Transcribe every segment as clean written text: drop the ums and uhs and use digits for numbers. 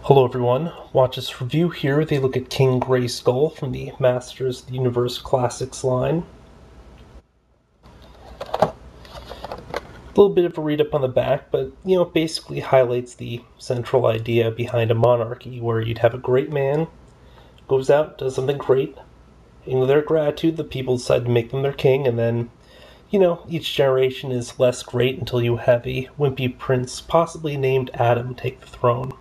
Hello everyone, watch this review here. They look at King Grayskull from the Masters of the Universe Classics line. A little bit of a read up on the back, but it basically highlights the central idea behind a monarchy where you'd have a great man, goes out, does something great, and with their gratitude the people decide to make them their king, and then each generation is less great until you have a wimpy prince, possibly named Adam, take the throne.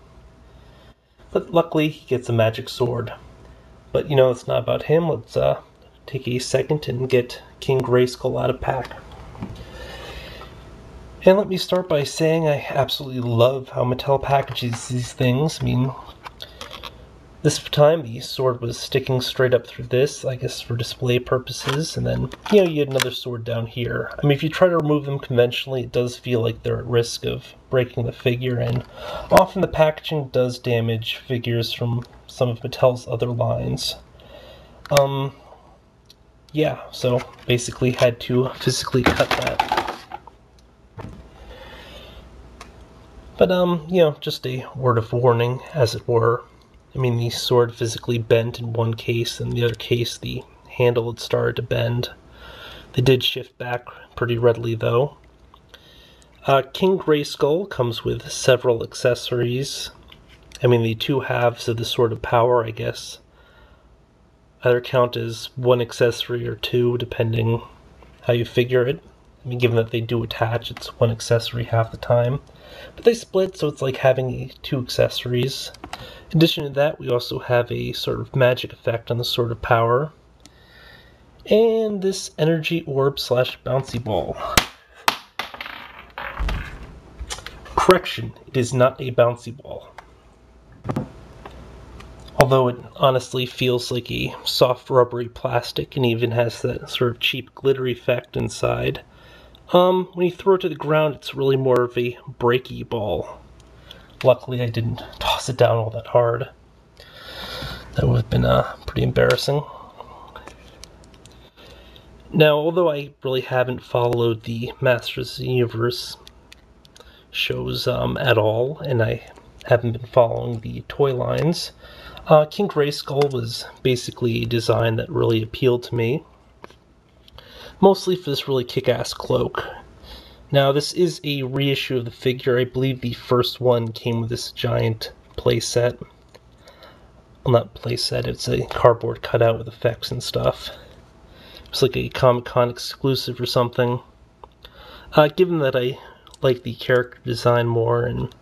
But luckily, he gets a magic sword. But it's not about him. Let's take a second and get King Grayskull out of pack. And let me start by saying I absolutely love how Mattel packages these things. I mean, this time the sword was sticking straight up through this, I guess for display purposes, and then, you had another sword down here. I mean, if you try to remove them conventionally, it does feel like they're at risk of breaking the figure, and often the packaging does damage figures from some of Mattel's other lines. Yeah, so basically had to physically cut that. But, just a word of warning, as it were. I mean, the sword physically bent in one case, and in the other case the handle had started to bend. They did shift back pretty readily, though. King Grayskull comes with several accessories. I mean, the two halves of the Sword of Power, I guess, either count as one accessory or two, depending how you figure it. I mean, given that they do attach, it's one accessory half the time. But they split, so it's like having two accessories. In addition to that, we also have a sort of magic effect on the Sword of Power. And this energy orb / bouncy ball. Correction, it is not a bouncy ball. Although it honestly feels like a soft rubbery plastic and even has that sort of cheap glittery effect inside. When you throw it to the ground, it's really more of a breaky ball. Luckily, I didn't toss it down all that hard. That would have been pretty embarrassing. Now, although I really haven't followed the Masters of the Universe shows at all, and I haven't been following the toy lines, King Grayskull was basically a design that really appealed to me. Mostly for this really kick-ass cloak. Now, this is a reissue of the figure. I believe the first one came with this giant playset. Well, not playset, it's a cardboard cutout with effects and stuff. It's like a Comic-Con exclusive or something. Given that I like the character design more, and,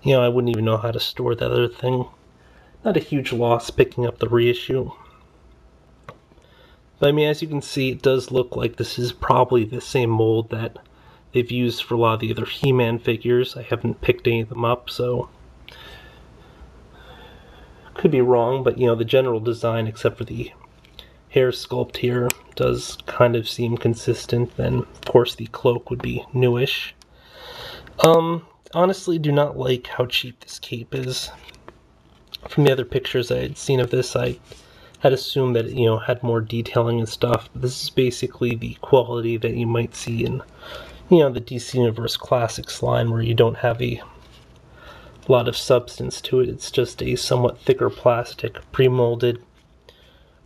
I wouldn't even know how to store that other thing. Not a huge loss picking up the reissue. But I mean, as you can see, it does look like this is probably the same mold that they've used for a lot of the other He-Man figures. I haven't picked any of them up, so could be wrong, but the general design, except for the hair sculpt here, does kind of seem consistent. Then, of course, the cloak would be newish. Honestly, do not like how cheap this cape is. From the other pictures I had seen of this, I had assumed that it, had more detailing and stuff. But this is basically the quality that you might see in, the DC Universe Classics line, where you don't have a lot of substance to it. It's just a somewhat thicker plastic, pre-molded,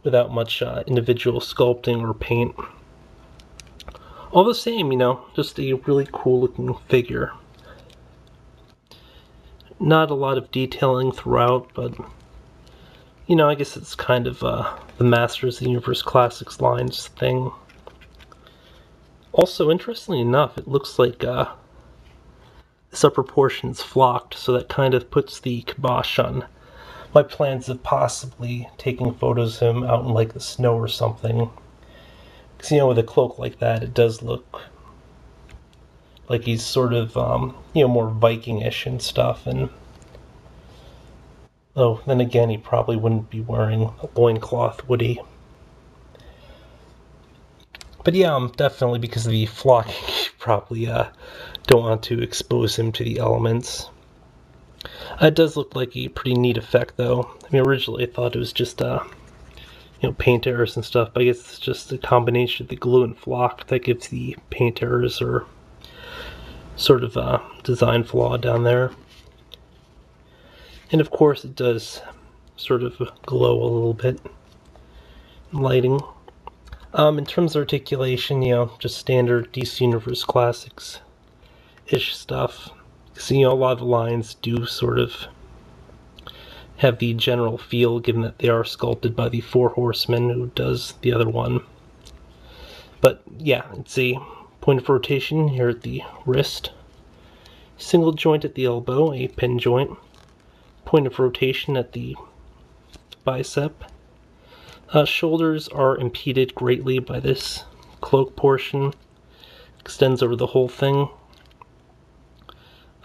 without much individual sculpting or paint. All the same, just a really cool looking figure. Not a lot of detailing throughout, but I guess it's kind of the Masters of the Universe Classics lines thing. Also, interestingly enough, it looks like this upper portion's flocked, so that kind of puts the kibosh on my plans of possibly taking photos of him out in like the snow or something. Because with a cloak like that, it does look like he's sort of more Viking-ish and stuff. And oh, then again, he probably wouldn't be wearing a loincloth, would he? But yeah, definitely because of the flocking, you probably don't want to expose him to the elements. It does look like a pretty neat effect, though. I mean, originally I thought it was just paint errors and stuff, but I guess it's just a combination of the glue and flock that gives the paint errors or sort of design flaw down there. And of course it does sort of glow a little bit. Lighting. In terms of articulation, just standard DC Universe Classics-ish stuff. So, a lot of the lines do sort of have the general feel, given that they are sculpted by the Four Horsemen, who does the other one. But yeah, it's a point of rotation here at the wrist, single joint at the elbow, a pin joint, point of rotation at the bicep. Shoulders are impeded greatly by this cloak portion, extends over the whole thing.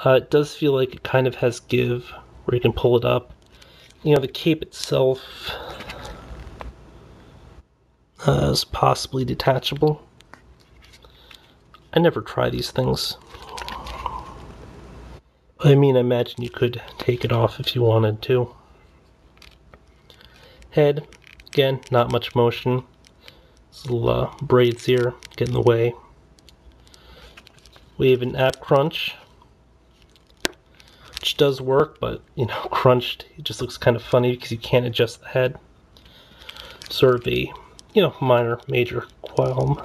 It does feel like it kind of has give, where you can pull it up. The cape itself is possibly detachable. I never try these things. I mean, I imagine you could take it off if you wanted to. Head, again, not much motion. These little braids here get in the way. We have an ab crunch, which does work, but crunched, it just looks kind of funny because you can't adjust the head. Sort of a minor major qualm.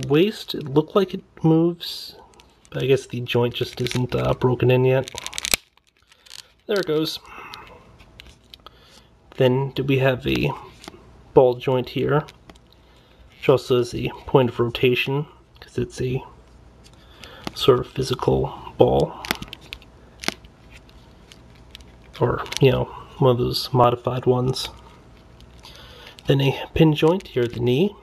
Waist, it looked like it moves, but I guess the joint just isn't broken in yet. There it goes. Then do we have a ball joint here, which also has a point of rotation because it's a sort of physical ball, or one of those modified ones. Then a pin joint here at the knee,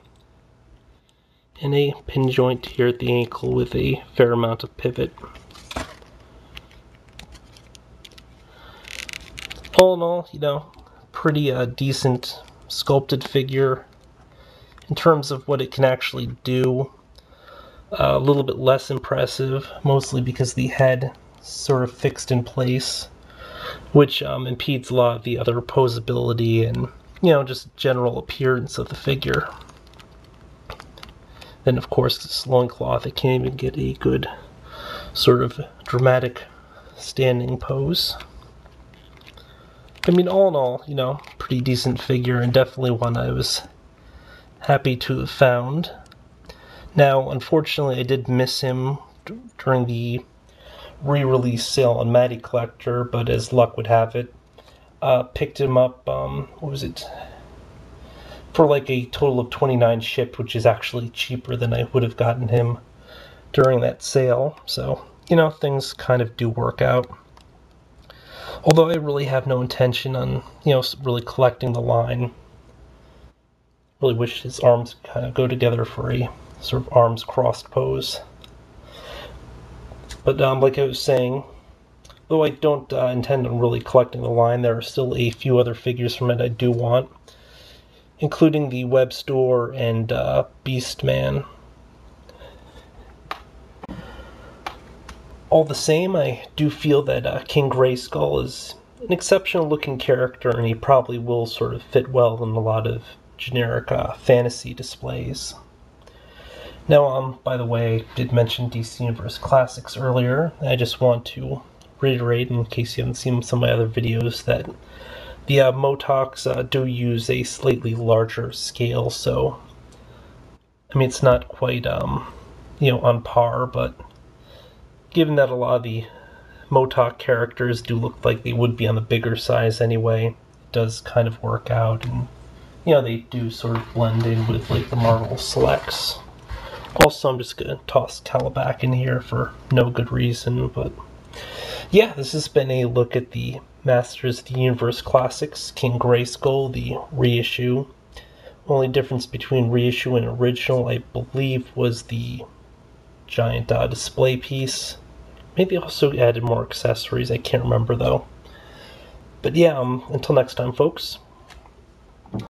and a pin joint here at the ankle with a fair amount of pivot. All in all, pretty decent sculpted figure. In terms of what it can actually do, a little bit less impressive, mostly because the head is sort of fixed in place, which impedes a lot of the other posability and just general appearance of the figure. Then of course this loincloth, it can't even get a good sort of dramatic standing pose. I mean, all in all, pretty decent figure, and definitely one I was happy to have found. Now, unfortunately, I did miss him during the re-release sale on Matty Collector, but as luck would have it, picked him up, what was it, for like a total of $29 shipped, which is actually cheaper than I would have gotten him during that sale. So, things kind of do work out. Although I really have no intention on, really collecting the line. Really wish his arms kind of go together for a sort of arms crossed pose. But like I was saying, though I don't intend on really collecting the line, there are still a few other figures from it I do want, including the Web Store and Beastman. All the same, I do feel that King Grayskull is an exceptional looking character, and he probably will sort of fit well in a lot of generic fantasy displays. Now, by the way, I did mention DC Universe Classics earlier. I just want to reiterate, in case you haven't seen some of my other videos, that the MotUCs do use a slightly larger scale, so I mean, it's not quite on par, but given that a lot of the MotUC characters do look like they would be on the bigger size anyway, it does kind of work out, and they do sort of blend in with like the Marvel Selects. Also, I'm just going to toss Calabac in here for no good reason, but yeah, this has been a look at the Masters of the Universe Classics, King Grayskull, the reissue. Only difference between reissue and original, I believe, was the giant display piece. Maybe also added more accessories, I can't remember though. But yeah, until next time, folks,